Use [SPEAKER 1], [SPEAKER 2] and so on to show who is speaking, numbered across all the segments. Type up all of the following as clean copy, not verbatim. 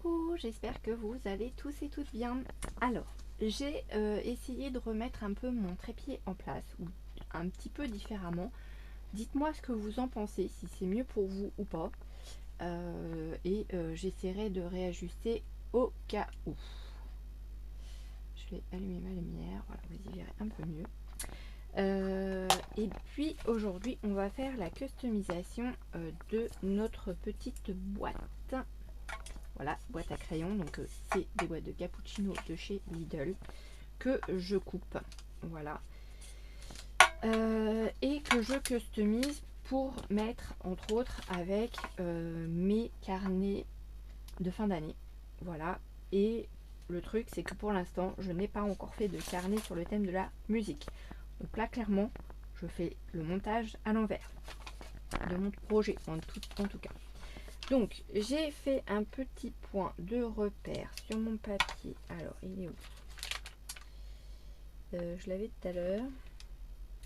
[SPEAKER 1] Coucou, j'espère que vous allez tous et toutes bien. Alors, j'ai essayé de remettre un peu mon trépied en place, ou un petit peu différemment. Dites-moi ce que vous en pensez, si c'est mieux pour vous ou pas. J'essaierai de réajuster au cas où. Je vais allumer ma lumière, voilà, vous y verrez un peu mieux. Et puis aujourd'hui, on va faire la customisation de notre petite boîte. Voilà, boîte à crayons, donc c'est des boîtes de cappuccino de chez Lidl que je coupe, voilà, et que je customise pour mettre entre autres avec mes carnets de fin d'année, voilà. Et le truc c'est que pour l'instant je n'ai pas encore fait de carnet sur le thème de la musique, donc là clairement je fais le montage à l'envers de mon projet en tout cas. Donc j'ai fait un petit point de repère sur mon papier. Alors il est où? Je l'avais tout à l'heure.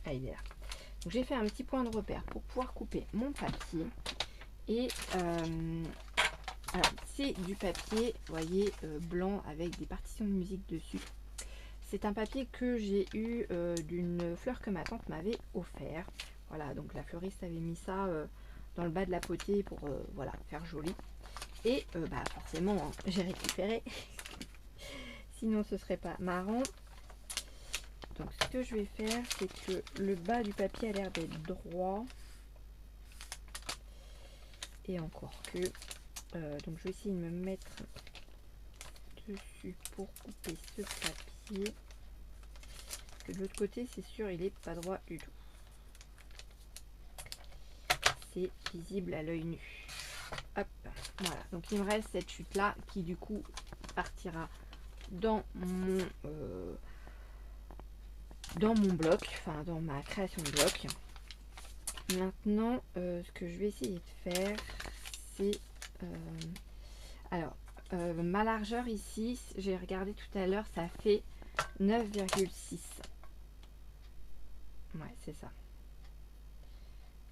[SPEAKER 1] Ah, il est là. Donc j'ai fait un petit point de repère pour pouvoir couper mon papier. Et alors c'est du papier, vous voyez, blanc avec des partitions de musique dessus. C'est un papier que j'ai eu d'une fleur que ma tante m'avait offert. Voilà, donc la fleuriste avait mis ça dans le bas de la potée pour voilà, faire joli. Et forcément, hein, j'ai récupéré. Sinon, ce serait pas marrant. Donc, ce que je vais faire, c'est que le bas du papier a l'air d'être droit. Et encore que. Donc, je vais essayer de me mettre dessus pour couper ce papier. Parce que de l'autre côté, c'est sûr, il est pas droit du tout. C'est visible à l'œil nu. Hop, voilà. Donc, il me reste cette chute-là qui, du coup, partira dans mon bloc, enfin dans ma création de bloc. Maintenant, ce que je vais essayer de faire, c'est ma largeur ici, j'ai regardé tout à l'heure, ça fait 9,6. Ouais, c'est ça.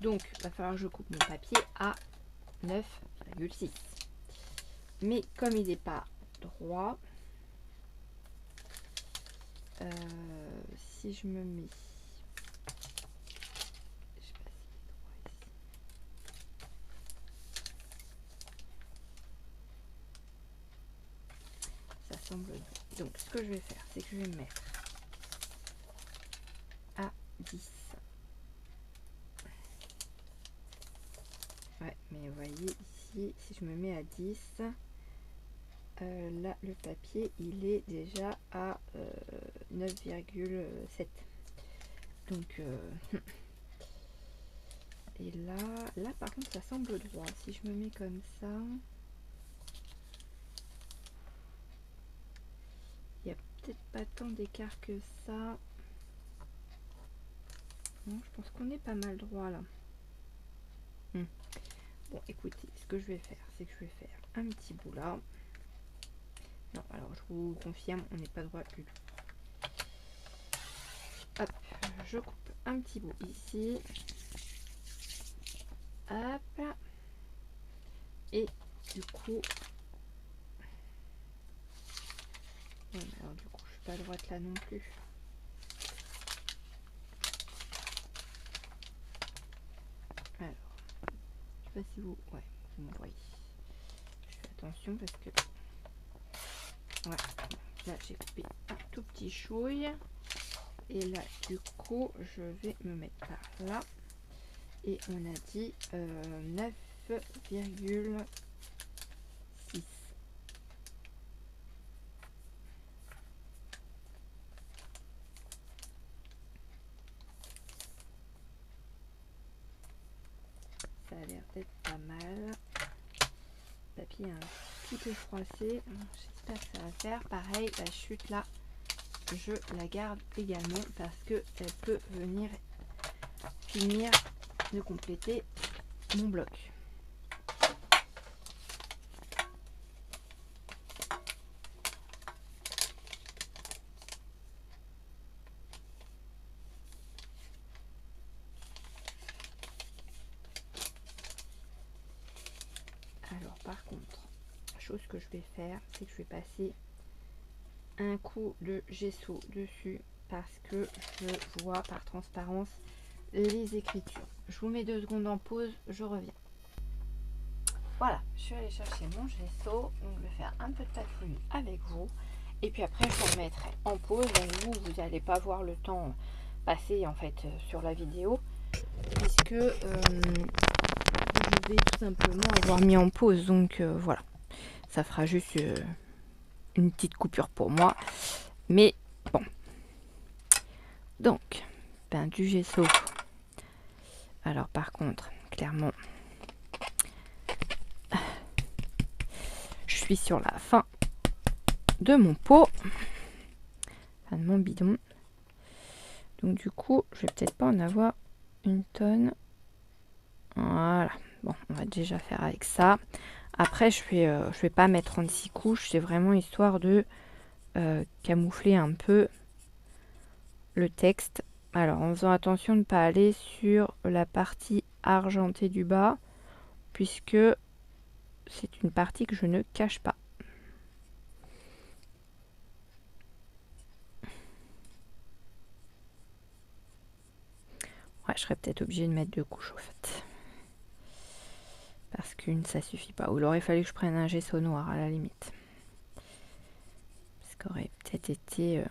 [SPEAKER 1] Donc, il va falloir que je coupe mon papier à 9,6. Mais comme il n'est pas droit, si je me mets, je sais pas s'il est droit ici. Ça semble bien. Donc ce que je vais faire, c'est que je vais me mettre à 10. Ouais, mais vous voyez ici, si je me mets à 10, là le papier il est déjà à 9,7. Donc et là par contre ça semble droit. Si je me mets comme ça, il n'y a peut-être pas tant d'écart que ça. Non, je pense qu'on est pas mal droit là. Bon, écoutez, ce que je vais faire, c'est que je vais faire un petit bout là. Non, alors je vous confirme, on n'est pas droit du tout. Hop, je coupe un petit bout ici. Hop. Et du coup... Ouais, alors du coup, je suis pas droite là non plus. Alors, je sais pas si vous... Ouais, vous me voyez. Je fais attention parce que... Ouais, là j'ai coupé un tout petit chouille. Et là, du coup, je vais me mettre par là. Et on a dit 9,6. Ça a l'air d'être pas mal. Le papier est un petit peu froissé. J'espère que ça va faire. Pareil, la chute là, je la garde également parce que elle peut venir finir de compléter mon bloc. Alors par contre, chose que je vais faire, c'est que je vais passer un coup de gesso dessus parce que je vois par transparence les écritures. Je vous mets 2 secondes en pause, je reviens. Voilà, je suis allée chercher mon gesso, donc je vais faire un peu de patrouille avec vous. Et puis après, je vous remettrai en pause. Donc vous n'allez pas voir le temps passer en fait sur la vidéo, puisque je vais tout simplement avoir mis en pause. Donc voilà, ça fera juste une petite coupure pour moi. Mais bon. Donc, du gesso. Alors par contre, clairement, je suis sur la fin de mon pot, enfin de mon bidon. Donc du coup, je vais peut-être pas en avoir une tonne. Voilà. Bon, on va déjà faire avec ça. Après, je vais pas mettre 36 couches. C'est vraiment histoire de camoufler un peu le texte. Alors, en faisant attention de ne pas aller sur la partie argentée du bas, puisque c'est une partie que je ne cache pas. Ouais, je serais peut-être obligée de mettre 2 couches au fait. Parce qu'une, ça suffit pas. Ou il aurait fallu que je prenne un gesso noir à la limite. Ce qui aurait peut-être été...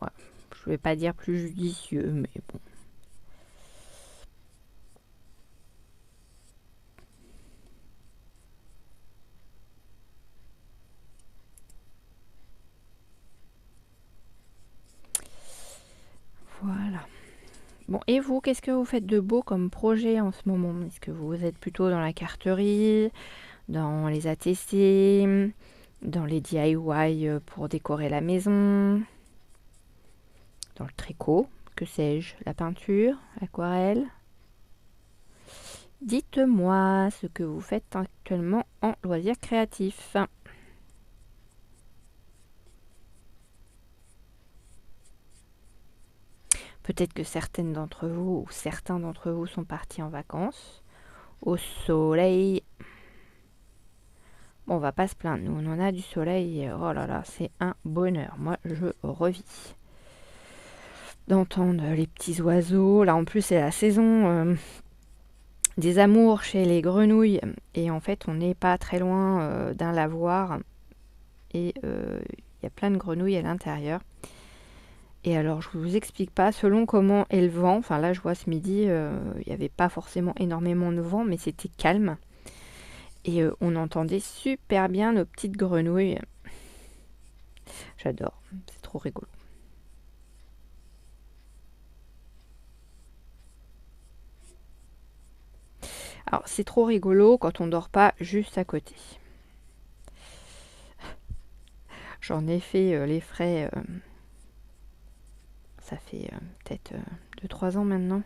[SPEAKER 1] ouais, je vais pas dire plus judicieux, mais bon. Voilà. Bon, et vous, qu'est-ce que vous faites de beau comme projet en ce moment? Est-ce que vous êtes plutôt dans la carterie, dans les ATC, dans les DIY pour décorer la maison, dans le tricot, que sais-je, la peinture, l'aquarelle? Dites-moi ce que vous faites actuellement en loisirs créatifs. Peut-être que certaines d'entre vous ou certains d'entre vous sont partis en vacances, au soleil. Bon, on va pas se plaindre, nous on en a du soleil, oh là là, c'est un bonheur. Moi, je revis d'entendre les petits oiseaux. Là, en plus, c'est la saison des amours chez les grenouilles. Et en fait, on n'est pas très loin d'un lavoir. Et il y a plein de grenouilles à l'intérieur. Et alors, je vous explique pas, selon comment est le vent, enfin là, je vois ce midi, il n'y avait pas forcément énormément de vent, mais c'était calme. Et on entendait super bien nos petites grenouilles. J'adore, c'est trop rigolo. Alors, c'est trop rigolo quand on dort pas juste à côté. J'en ai fait les frais, ça fait peut-être 2-3 ans maintenant.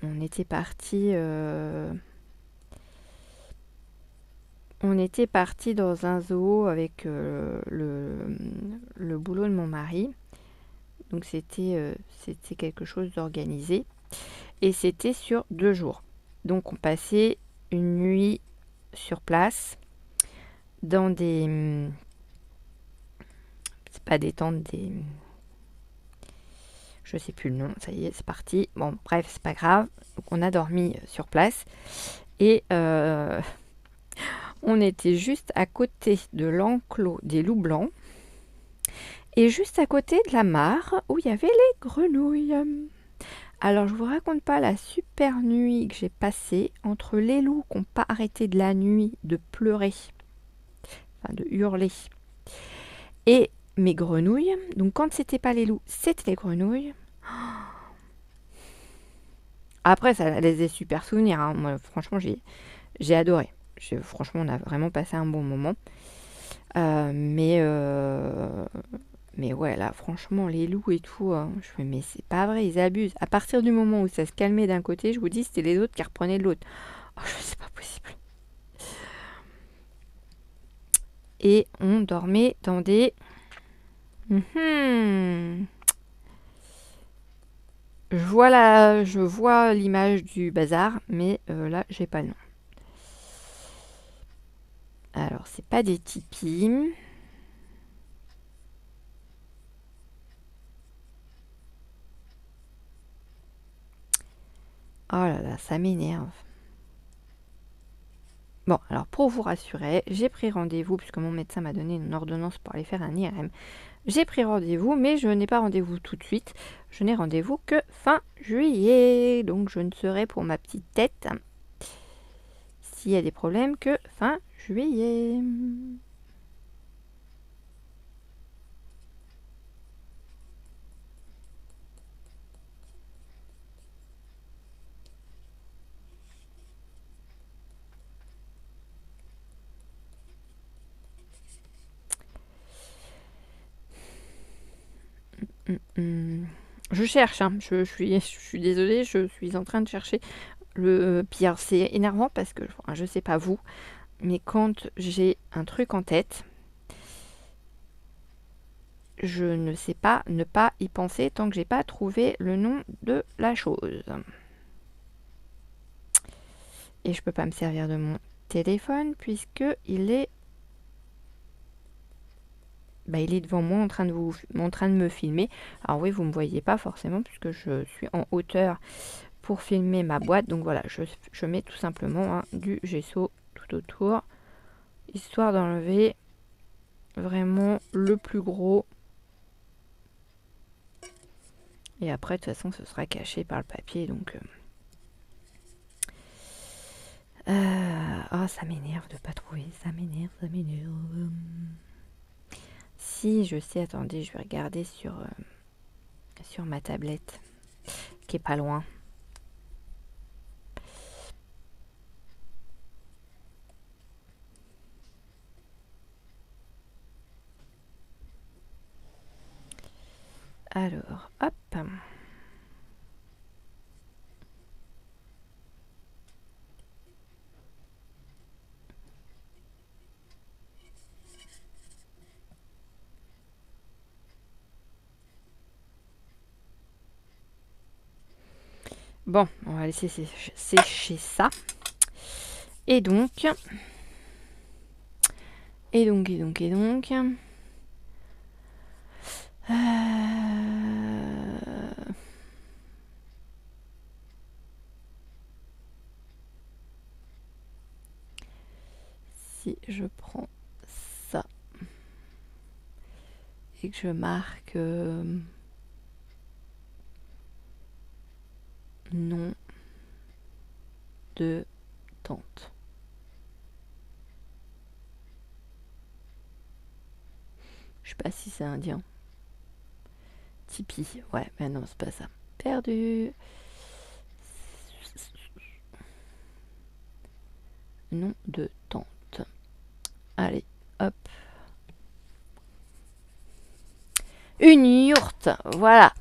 [SPEAKER 1] On était parti dans un zoo avec le boulot de mon mari. Donc c'était quelque chose d'organisé. Et c'était sur 2 jours. Donc on passait une nuit sur place dans des... c'est pas des tentes, des... je sais plus le nom, ça y est, c'est parti. Bon, bref, c'est pas grave. Donc on a dormi sur place. Et on était juste à côté de l'enclos des loups blancs. Et juste à côté de la mare où il y avait les grenouilles. Alors, je vous raconte pas la super nuit que j'ai passée entre les loups qui n'ont pas arrêté de la nuit de pleurer, enfin de hurler, et mes grenouilles. Donc, quand c'était pas les loups, c'était les grenouilles. Après, ça laisse des super souvenirs. Hein. Moi, franchement, j'ai adoré. Franchement, on a vraiment passé un bon moment. Mais ouais, là, franchement, les loups et tout, je fais, mais c'est pas vrai, ils abusent. À partir du moment où ça se calmait d'un côté, je vous dis, c'était les autres qui reprenaient de l'autre. Oh, c'est pas possible. Et on dormait dans des... Je vois l'image du bazar, mais là, j'ai pas le nom. Alors, Alors, c'est pas des tipis. Oh là là, ça m'énerve. Bon, alors pour vous rassurer, j'ai pris rendez-vous, puisque mon médecin m'a donné une ordonnance pour aller faire un IRM. J'ai pris rendez-vous, mais je n'ai pas rendez-vous tout de suite. Je n'ai rendez-vous que fin juillet. Donc je ne serai pour ma petite tête, s'il y a des problèmes, que fin juillet. Je cherche, hein. Je suis désolée, je suis en train de chercher. Le pire, c'est énervant parce que je sais pas vous, mais quand j'ai un truc en tête, je ne sais pas ne pas y penser tant que j'ai pas trouvé le nom de la chose. Et je peux pas me servir de mon téléphone puisque il est devant moi en train de me filmer. Alors oui, vous me voyez pas forcément puisque je suis en hauteur pour filmer ma boîte. Donc voilà, je mets tout simplement du gesso tout autour, histoire d'enlever vraiment le plus gros. Et après, de toute façon, ce sera caché par le papier. Donc, oh, ça m'énerve de pas trouver. Ça m'énerve. Si, je sais, attendez, je vais regarder sur ma tablette, qui est pas loin. Alors, hop. Bon, on va laisser sécher ça. Et donc... si je prends ça et que je marque nom de tente. Je sais pas si c'est indien. Tipeee. Ouais, mais non, c'est pas ça. Perdu. Nom de tente. Allez, hop. Une yourte, voilà.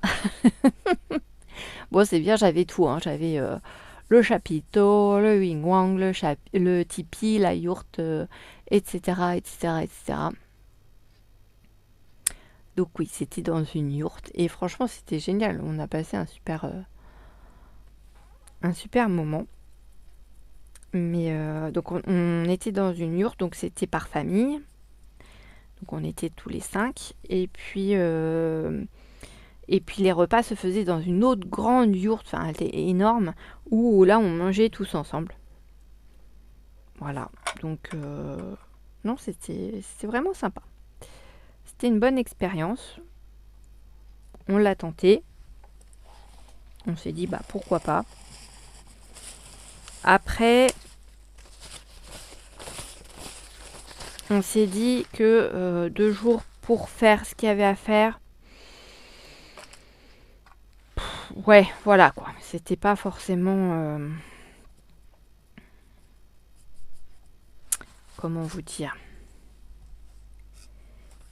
[SPEAKER 1] Bon, c'est bien, j'avais tout. Hein. J'avais le chapiteau, le wigwam, le tipi, la yourte, etc., etc., etc. Donc oui, c'était dans une yourte. Et franchement, c'était génial. On a passé un super moment. Mais donc on était dans une yourte, donc c'était par famille. Donc on était tous les 5. Et puis les repas se faisaient dans une autre grande yourte, enfin elle était énorme, où là on mangeait tous ensemble. Voilà, donc non, c'était vraiment sympa. C'était une bonne expérience. On l'a tenté. On s'est dit, bah pourquoi pas. Après, on s'est dit que 2 jours pour faire ce qu'il y avait à faire, ouais, voilà quoi. C'était pas forcément... comment vous dire?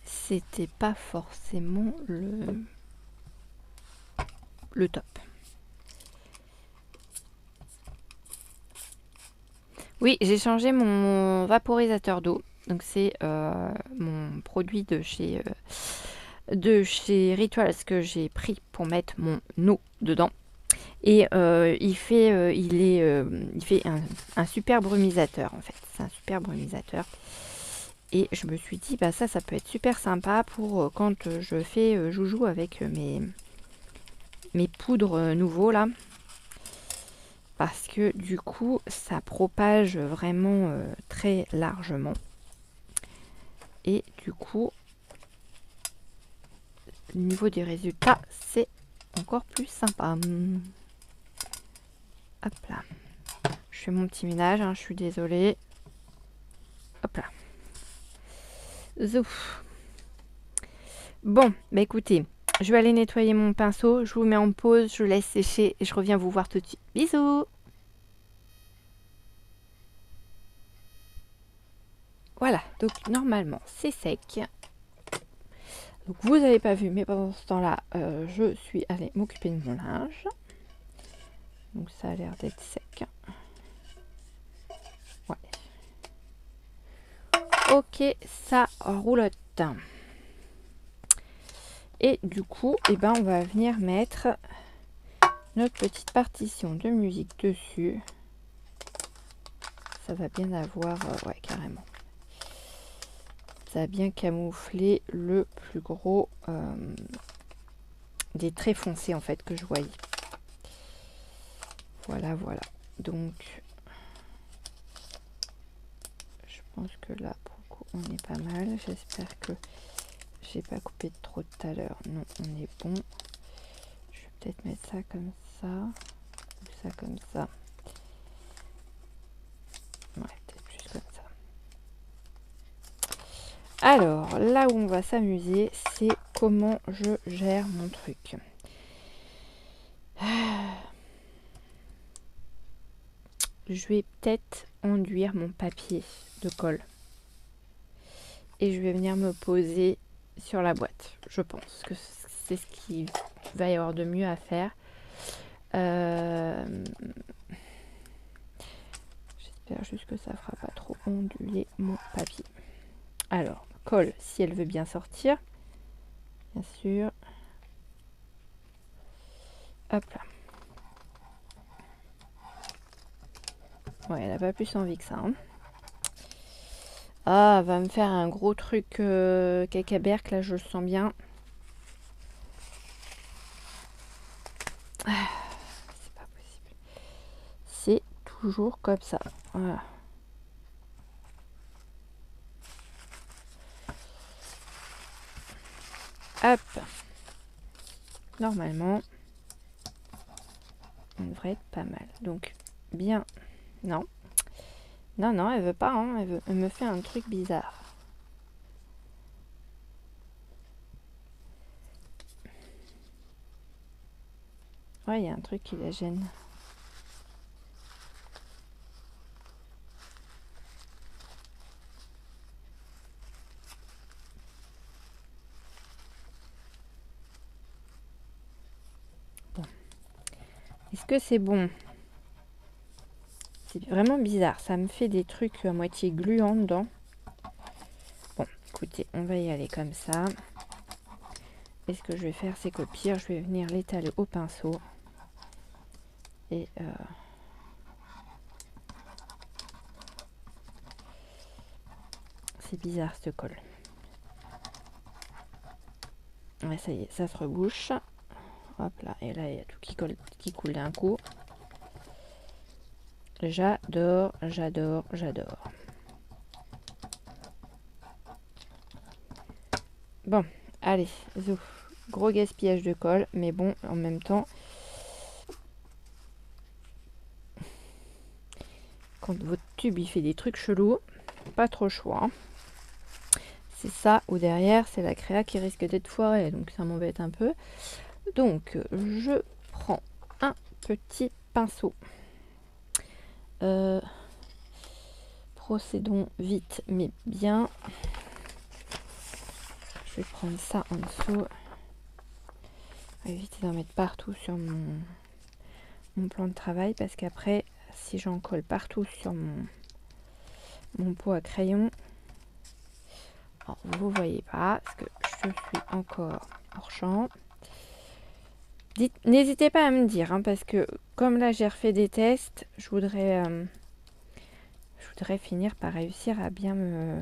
[SPEAKER 1] C'était pas forcément le top. Oui, j'ai changé mon vaporisateur d'eau. Donc c'est mon produit de chez Rituals que j'ai pris pour mettre mon eau dedans. Et il fait un super brumisateur en fait. C'est un super brumisateur. Et je me suis dit, bah ça peut être super sympa pour quand je fais joujou avec mes poudres nouveaux là. Parce que du coup, ça propage vraiment très largement. Et du coup, au niveau des résultats, c'est encore plus sympa. Hop là. Je fais mon petit ménage, hein, je suis désolée. Hop là. Zouf. Bon, bah écoutez, je vais aller nettoyer mon pinceau. Je vous mets en pause, je laisse sécher et je reviens vous voir tout de suite. Bisous. Voilà, donc normalement c'est sec. Donc vous n'avez pas vu, mais pendant ce temps-là, je suis allée m'occuper de mon linge. Donc ça a l'air d'être sec. Ouais. Ok, ça roulotte. Et du coup, eh ben, on va venir mettre notre petite partition de musique dessus. Ça va bien avoir, ouais, carrément. Ça va bien camoufler le plus gros des traits foncés en fait que je voyais. Voilà, voilà. Donc, je pense que là, pour le coup, on est pas mal. J'espère que j'ai pas coupé de trop tout à l'heure. Non, on est bon. Je vais peut-être mettre ça comme ça. Ou ça comme ça. Ouais, peut-être juste comme ça. Alors, là où on va s'amuser, c'est comment je gère mon truc. Je vais peut-être enduire mon papier de colle. Et je vais venir me poser sur la boîte. Je pense que c'est ce qu'il va y avoir de mieux à faire. J'espère juste que ça ne fera pas trop onduler mon papier. Alors, colle, si elle veut bien sortir. Bien sûr. Hop là. Ouais, elle n'a pas plus envie que ça. Hein. Ah, va me faire un gros truc cacaberque, là, je le sens bien. Ah, c'est pas possible. C'est toujours comme ça. Voilà. Hop. Normalement, on devrait être pas mal. Donc, bien. Non. Non, non, elle veut pas. Hein. Elle me fait un truc bizarre. Ouais, il y a un truc qui la gêne. Bon. Est-ce que c'est bon? C'est vraiment bizarre. Ça me fait des trucs à moitié gluants dedans. Bon, écoutez, on va y aller comme ça. Et ce que je vais faire, c'est qu'au pire, je vais venir l'étaler au pinceau. Et c'est bizarre ce col. Ouais, ça y est, ça se rebouche. Hop là, et là, il y a tout qui coule d'un coup. J'adore, j'adore, j'adore. Bon, allez, zouf. Gros gaspillage de colle, mais bon, en même temps, quand votre tube il fait des trucs chelous, pas trop le choix. Hein. C'est ça, ou derrière, c'est la créa qui risque d'être foirée, donc ça m'embête un peu. Donc, je prends un petit pinceau. Procédons vite, mais bien. Je vais prendre ça en dessous. Éviter d'en mettre partout sur mon plan de travail, parce qu'après, si j'en colle partout sur mon pot à crayon, vous voyez pas, parce que je suis encore hors champ. N'hésitez pas à me dire, hein, parce que comme là j'ai refait des tests, je voudrais finir par réussir à bien me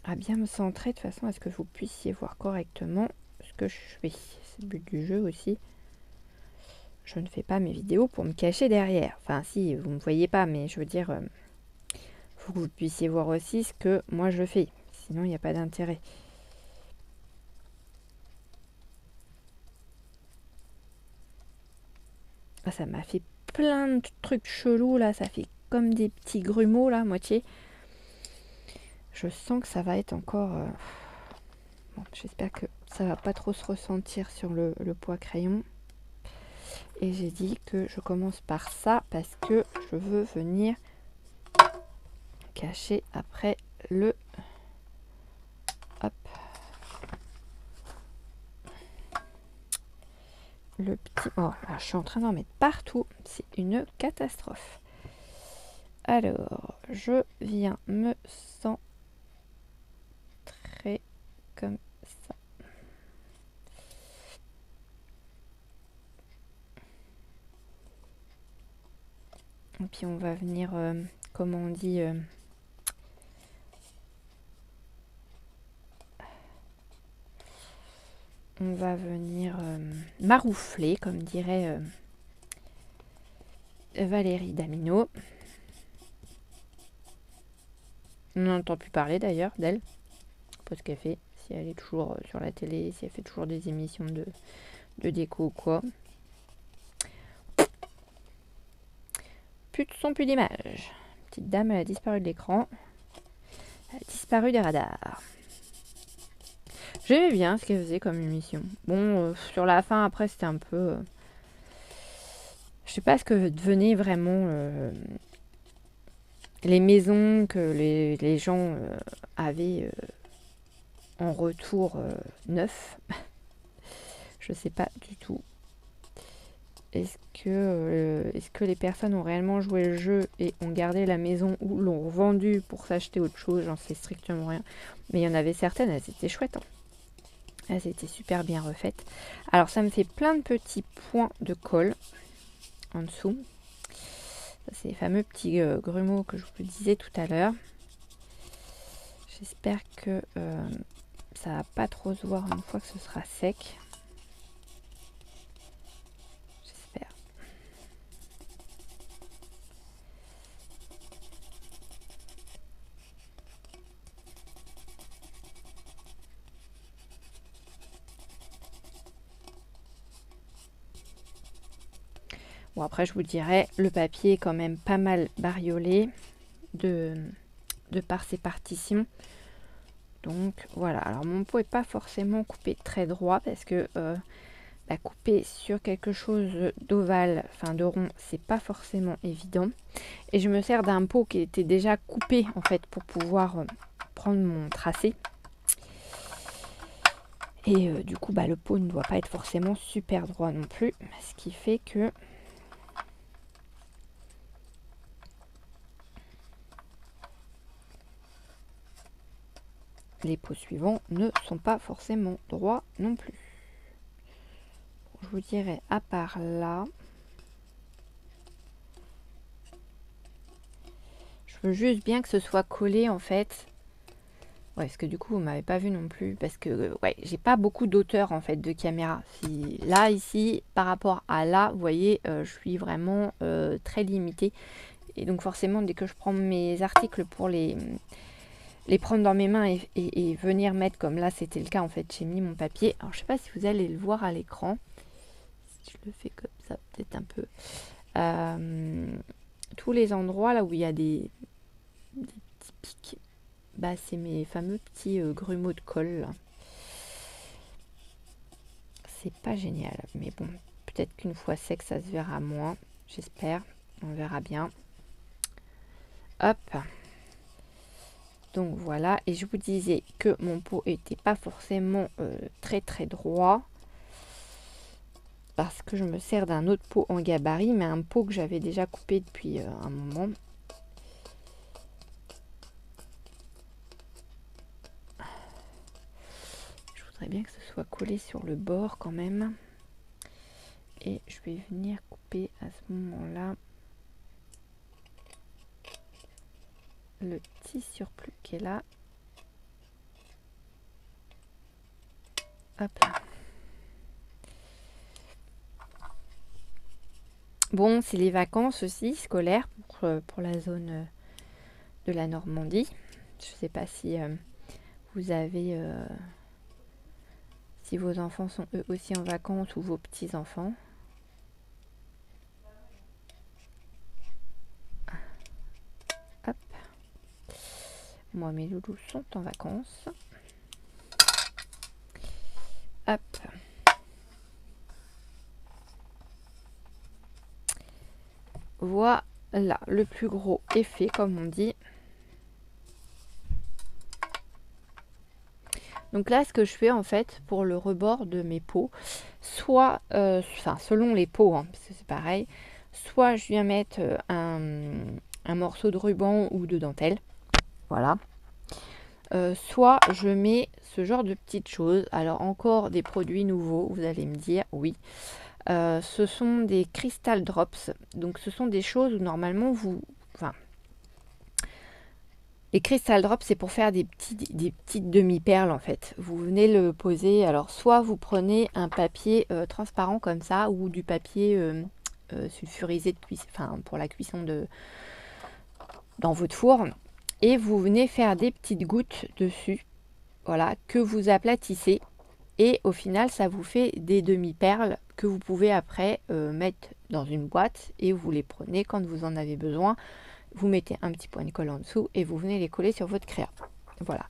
[SPEAKER 1] à bien me centrer de façon à ce que vous puissiez voir correctement ce que je fais. C'est le but du jeu aussi. Je ne fais pas mes vidéos pour me cacher derrière. Enfin si, vous ne me voyez pas, mais je veux dire, faut que vous puissiez voir aussi ce que moi je fais. Sinon, il n'y a pas d'intérêt. Ah, ça m'a fait plein de trucs chelous là. Ça fait comme des petits grumeaux là, moitié. Je sens que ça va être encore... Bon, j'espère que ça va pas trop se ressentir sur le poids crayon. Et j'ai dit que je commence par ça parce que je veux venir cacher après le... Hop. Le petit... Oh, là, je suis en train d'en mettre partout. C'est une catastrophe. Alors, je viens me centrer comme ça. Et puis on va venir, comment on dit, on va venir maroufler, comme dirait Valérie Damino. On n'entend plus parler d'ailleurs d'elle, pas ce qu'elle fait, si elle est toujours sur la télé, si elle fait toujours des émissions de déco ou quoi. Plus de son, plus d'image. Petite dame, elle a disparu de l'écran. Elle a disparu des radars. J'aimais bien ce qu'elle faisait comme émission. Bon, sur la fin, après, c'était un peu... je sais pas ce que devenaient vraiment les maisons que les gens avaient en retour neuf. Je sais pas du tout. Est-ce que les personnes ont réellement joué le jeu et ont gardé la maison ou l'ont revendue pour s'acheter autre chose? J'en sais strictement rien. Mais il y en avait certaines, elles étaient chouettes. Hein. Elles étaient super bien refaites. Alors ça me fait plein de petits points de colle en dessous. C'est les fameux petits grumeaux que je vous disais tout à l'heure. J'espère que ça va pas trop se voir une fois que ce sera sec. J'espère. Bon, après, je vous dirais, le papier est quand même pas mal bariolé de par ses partitions. Donc, voilà. Alors, mon pot n'est pas forcément coupé très droit parce que couper sur quelque chose d'ovale, enfin de rond, c'est pas forcément évident. Et je me sers d'un pot qui était déjà coupé, en fait, pour pouvoir prendre mon tracé. Et du coup, le pot ne doit pas être forcément super droit non plus. Ce qui fait que... les pots suivants ne sont pas forcément droits non plus. Je vous dirais, à part là, je veux juste bien que ce soit collé en fait. Ouais, parce que du coup, vous m'avez pas vu non plus. Parce que, ouais, j'ai pas beaucoup d'auteur en fait de caméra. Si, là, ici, par rapport à là, vous voyez, je suis vraiment très limitée. Et donc, forcément, dès que je prends mes articles pour les prendre dans mes mains et venir mettre, comme là, c'était le cas en fait, j'ai mis mon papier. Alors, je sais pas si vous allez le voir à l'écran. Si je le fais comme ça, peut-être un peu. Tous les endroits là où il y a des petits pics, c'est mes fameux petits grumeaux de colle là. C'est pas génial, mais bon, peut-être qu'une fois sec ça se verra moins, j'espère, on verra bien. Hop, donc voilà, et je vous disais que mon pot était pas forcément très très droit parce que je me sers d'un autre pot en gabarit, mais un pot que j'avais déjà coupé depuis un moment. Je voudrais bien que ce soit collé sur le bord quand même. Et je vais venir couper à ce moment-là le petit surplus qui est là. Hop là. Bon, c'est les vacances aussi scolaires pour la zone de la Normandie. Je ne sais pas si vous avez, si vos enfants sont eux aussi en vacances ou vos petits-enfants. Hop. Moi, mes loulous sont en vacances. Hop. Voilà, le plus gros est fait, comme on dit. Donc là, ce que je fais en fait pour le rebord de mes pots, soit, enfin selon les pots, hein, parce que c'est pareil, soit je viens mettre un morceau de ruban ou de dentelle, voilà. Soit je mets ce genre de petites choses. Alors encore des produits nouveaux, vous allez me dire, oui. Ce sont des crystal drops. Donc ce sont des choses où normalement vous... Enfin, les crystal drops, c'est pour faire des petites demi-perles en fait. Vous venez le poser. Alors soit vous prenez un papier transparent comme ça ou du papier sulfurisé de enfin, pour la cuisson dans votre four. Et vous venez faire des petites gouttes dessus. Voilà, que vous aplatissez. Et au final, ça vous fait des demi-perles que vous pouvez après mettre dans une boîte et vous les prenez quand vous en avez besoin. Vous mettez un petit point de colle en dessous et vous venez les coller sur votre créa. Voilà.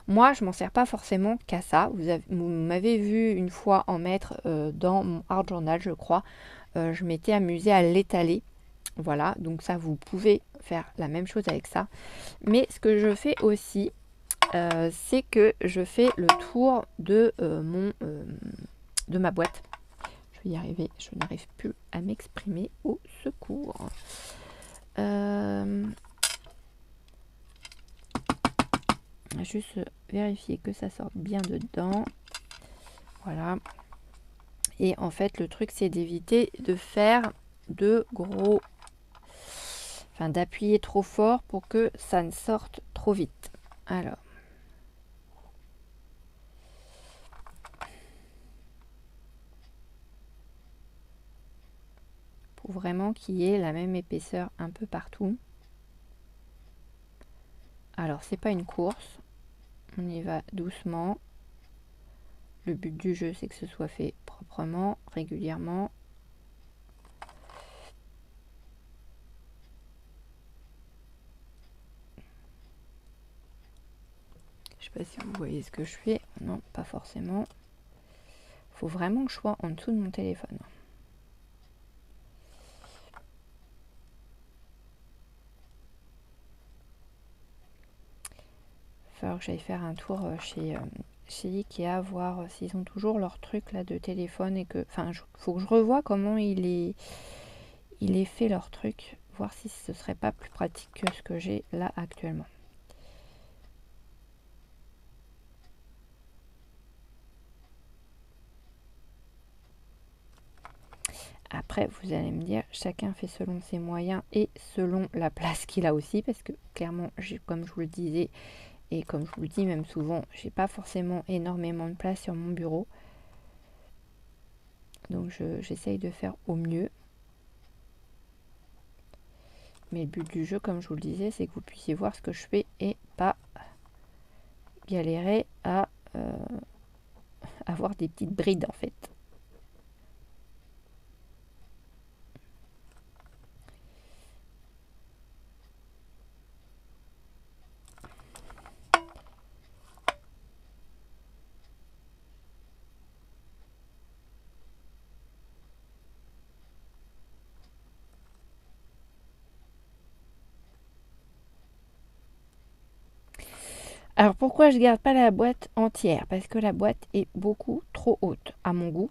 [SPEAKER 1] Moi, je m'en sers pas forcément qu'à ça. Vous m'avez vu une fois en mettre dans mon art journal, je crois. Je m'étais amusée à l'étaler. Voilà, donc ça, vous pouvez faire la même chose avec ça. Mais ce que je fais aussi, c'est que je fais le tour de de ma boîte. Je vais y arriver, je n'arrive plus à m'exprimer, au secours. Juste vérifier que ça sorte bien dedans. Voilà. Et en fait, le truc, c'est d'éviter de faire de gros... Enfin, d'appuyer trop fort pour que ça ne sorte trop vite. Alors. Pour vraiment qu'il y ait la même épaisseur un peu partout. Alors, c'est pas une course. On y va doucement. Le but du jeu, c'est que ce soit fait proprement, régulièrement. Je sais pas si vous voyez ce que je fais. Non, pas forcément. Il faut vraiment que je sois en dessous de mon téléphone. Il va falloir que j'aille faire un tour chez Ikea, voir s'ils ont toujours leur truc là de téléphone et que... Enfin, faut que je revoie comment il est fait leur truc. Voir si ce serait pas plus pratique que ce que j'ai là actuellement. Après, vous allez me dire, chacun fait selon ses moyens et selon la place qu'il a aussi, parce que clairement, comme je vous le disais, et comme je vous le dis même souvent, j'ai pas forcément énormément de place sur mon bureau. Donc j'essaye de faire au mieux. Mais le but du jeu, comme je vous le disais, c'est que vous puissiez voir ce que je fais et pas galérer à avoir des petites brides en fait. Alors pourquoi je garde pas la boîte entière? Parce que la boîte est beaucoup trop haute à mon goût.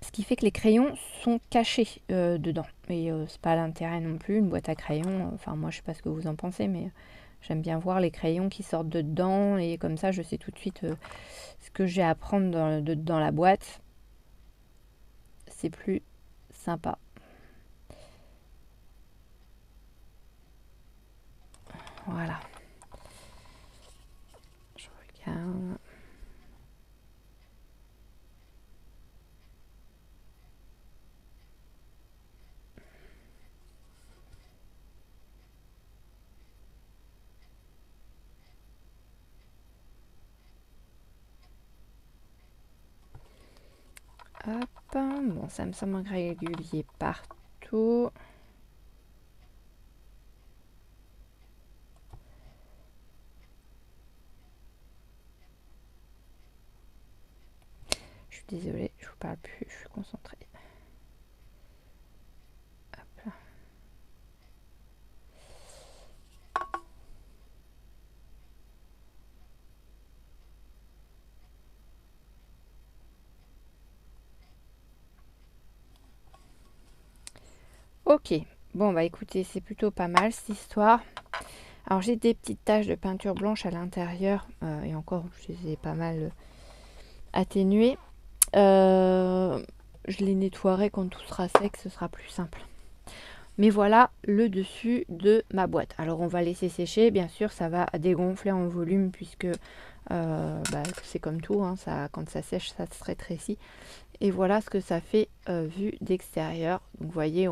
[SPEAKER 1] Ce qui fait que les crayons sont cachés dedans. Et c'est pas l'intérêt non plus, une boîte à crayons. Enfin moi je sais pas ce que vous en pensez, mais j'aime bien voir les crayons qui sortent de dedans. Et comme ça je sais tout de suite ce que j'ai à prendre dans la boîte. C'est plus sympa. Voilà. Je regarde. Hop, bon, ça me semble régulier partout. Je suis désolée, je vous parle plus, je suis concentrée. Hop là. Ok, bon bah écoutez, c'est plutôt pas mal cette histoire. Alors j'ai des petites taches de peinture blanche à l'intérieur, et encore je les ai pas mal atténuées. Je les nettoierai quand tout sera sec, ce sera plus simple. Mais voilà le dessus de ma boîte. Alors on va laisser sécher, bien sûr ça va dégonfler en volume puisque c'est comme tout, hein, ça, quand ça sèche ça se rétrécit. Et voilà ce que ça fait vu d'extérieur. Donc vous voyez,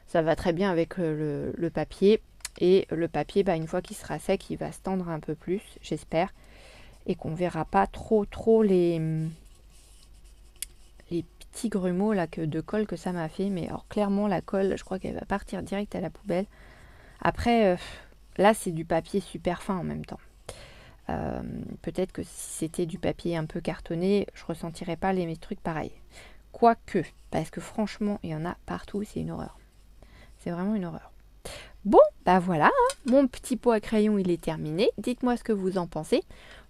[SPEAKER 1] ça va très bien avec le papier. Et le papier, une fois qu'il sera sec, il va se tendre un peu plus, j'espère. Et qu'on verra pas trop les petits grumeaux là, de colle que ça m'a fait. Mais alors clairement la colle, je crois qu'elle va partir direct à la poubelle. Après, là c'est du papier super fin en même temps. Peut-être que si c'était du papier un peu cartonné, je ressentirais pas les trucs pareils. Quoique, parce que franchement, il y en a partout, c'est une horreur. C'est vraiment une horreur. Bon, voilà, hein, mon petit pot à crayon, il est terminé. Dites-moi ce que vous en pensez.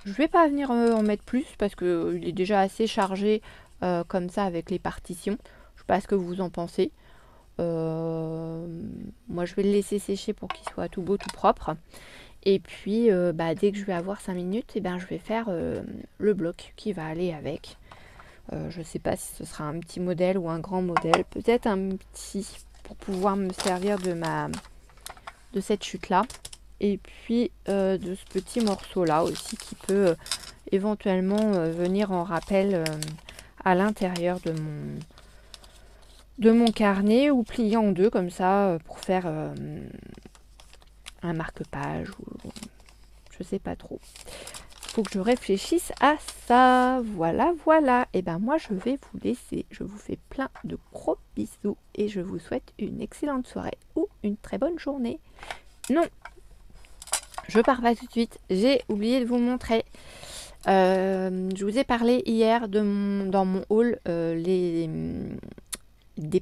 [SPEAKER 1] Je vais pas venir en mettre plus parce qu'il est déjà assez chargé comme ça avec les partitions. Je sais pas ce que vous en pensez. Moi, je vais le laisser sécher pour qu'il soit tout beau, tout propre. Et puis, dès que je vais avoir 5 minutes, je vais faire le bloc qui va aller avec. Je ne sais pas si ce sera un petit modèle ou un grand modèle. Peut-être un petit pour pouvoir me servir de cette chute-là. Et puis, de ce petit morceau-là aussi qui peut éventuellement venir en rappel à l'intérieur de mon carnet ou plié en deux comme ça pour faire un marque-page ou je sais pas trop. Faut que je réfléchisse à ça. Voilà. Et moi je vais vous laisser. Je vous fais plein de gros bisous et je vous souhaite une excellente soirée ou une très bonne journée. Non, je pars pas tout de suite. J'ai oublié de vous montrer. Je vous ai parlé hier dans mon haul des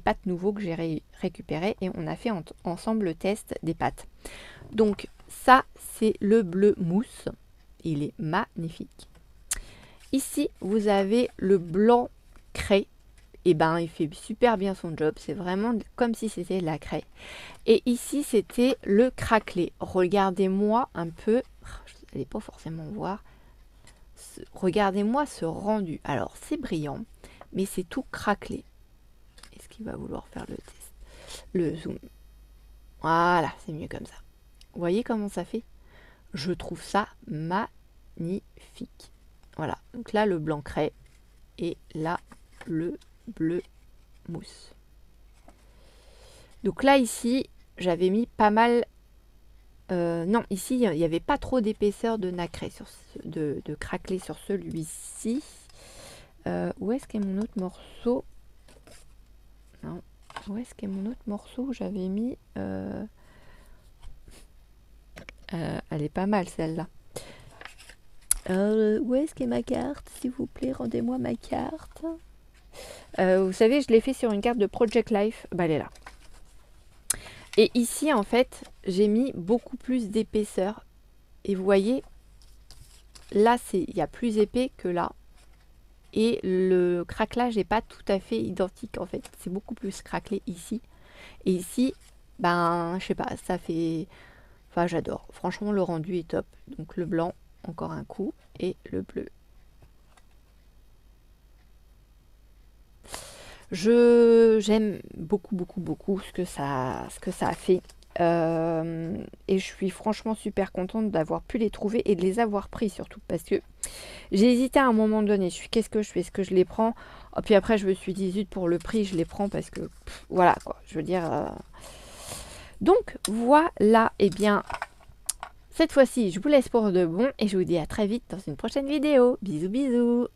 [SPEAKER 1] pâtes nouveaux que j'ai récupérés et on a fait ensemble le test des pâtes. Donc ça c'est le bleu mousse, il est magnifique. Ici vous avez le blanc craie, et il fait super bien son job, c'est vraiment comme si c'était de la craie. Et ici c'était le craquelé. Regardez-moi un peu, vous n'allez pas forcément voir, regardez-moi ce rendu. Alors c'est brillant mais c'est tout craquelé. Est-ce qu'il va vouloir faire le test, le zoom? Voilà, c'est mieux comme ça. Vous voyez comment ça fait? Je trouve ça magnifique. Voilà, donc là le blanc craie et là le bleu mousse. Donc là ici j'avais mis pas mal, non ici il n'y avait pas trop d'épaisseur de nacré, de craquelé sur celui-ci. Où est-ce qu'est mon autre morceau? Non, où est-ce qu'est mon autre morceau où j'avais mis elle est pas mal celle-là. Où est-ce qu'est ma carte? S'il vous plaît, rendez-moi ma carte. Vous savez, je l'ai fait sur une carte de Project Life. Elle est là. Et ici, en fait, j'ai mis beaucoup plus d'épaisseur. Et vous voyez, là, il y a plus épais que là. Et le craquelage n'est pas tout à fait identique, en fait. C'est beaucoup plus craquelé ici. Et ici, je sais pas, ça fait... Enfin, j'adore. Franchement, le rendu est top. Donc, le blanc, encore un coup. Et le bleu. J'aime beaucoup ce que ça a fait. Et je suis franchement super contente d'avoir pu les trouver et de les avoir pris surtout. Parce que j'ai hésité à un moment donné. Qu'est-ce que je fais? Est-ce que je les prends? Puis après, je me suis dit, zut, pour le prix, je les prends parce que... voilà, quoi. Je veux dire... Donc voilà, et bien cette fois-ci je vous laisse pour de bon et je vous dis à très vite dans une prochaine vidéo. Bisous bisous.